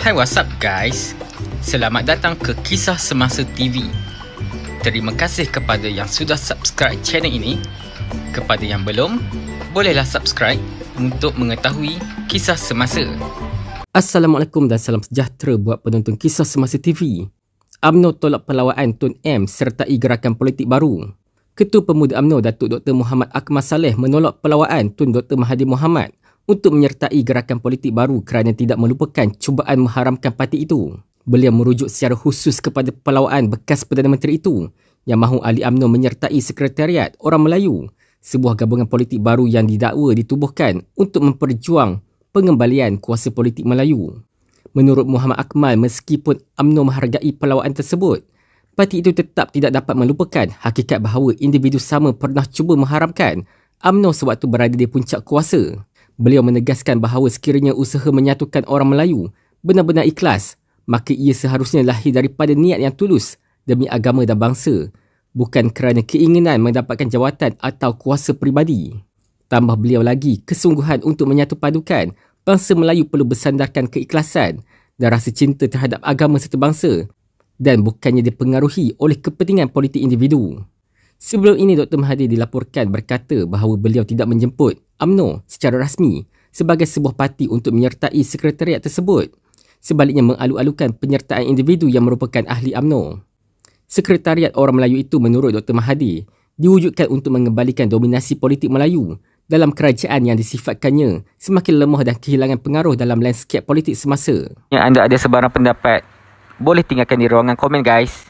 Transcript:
Hai, what's up guys? Selamat datang ke Kisah Semasa TV. Terima kasih kepada yang sudah subscribe channel ini. Kepada yang belum, bolehlah subscribe untuk mengetahui kisah semasa. Assalamualaikum dan salam sejahtera buat penonton Kisah Semasa TV. UMNO tolak perlawanan Tun M sertai gerakan politik baru. Ketua Pemuda UMNO Datuk Dr. Muhammad Akmal Saleh menolak perlawanan Tun Dr. Mahathir Mohamad untuk menyertai gerakan politik baru kerana tidak melupakan cubaan mengharamkan parti itu. Beliau merujuk secara khusus kepada perlawanan bekas Perdana Menteri itu yang mahu ahli UMNO menyertai Sekretariat Orang Melayu, sebuah gabungan politik baru yang didakwa ditubuhkan untuk memperjuang pengembalian kuasa politik Melayu. Menurut Muhammad Akmal, meskipun UMNO menghargai perlawanan tersebut, parti itu tetap tidak dapat melupakan hakikat bahawa individu sama pernah cuba mengharamkan UMNO sewaktu berada di puncak kuasa. Beliau menegaskan bahawa sekiranya usaha menyatukan orang Melayu benar-benar ikhlas, maka ia seharusnya lahir daripada niat yang tulus demi agama dan bangsa, bukan kerana keinginan mendapatkan jawatan atau kuasa peribadi. Tambah beliau lagi, kesungguhan untuk menyatu padukan bangsa Melayu perlu bersandarkan keikhlasan dan rasa cinta terhadap agama serta bangsa dan bukannya dipengaruhi oleh kepentingan politik individu. Sebelum ini, Dr. Mahathir dilaporkan berkata bahawa beliau tidak menjemput UMNO secara rasmi sebagai sebuah parti untuk menyertai sekretariat tersebut. Sebaliknya mengalu-alukan penyertaan individu yang merupakan ahli UMNO. Sekretariat Orang Melayu itu menurut Dr. Mahathir diwujudkan untuk mengembalikan dominasi politik Melayu dalam kerajaan yang disifatkannya semakin lemah dan kehilangan pengaruh dalam lanskap politik semasa. Yang anda ada sebarang pendapat, boleh tinggalkan di ruangan komen guys.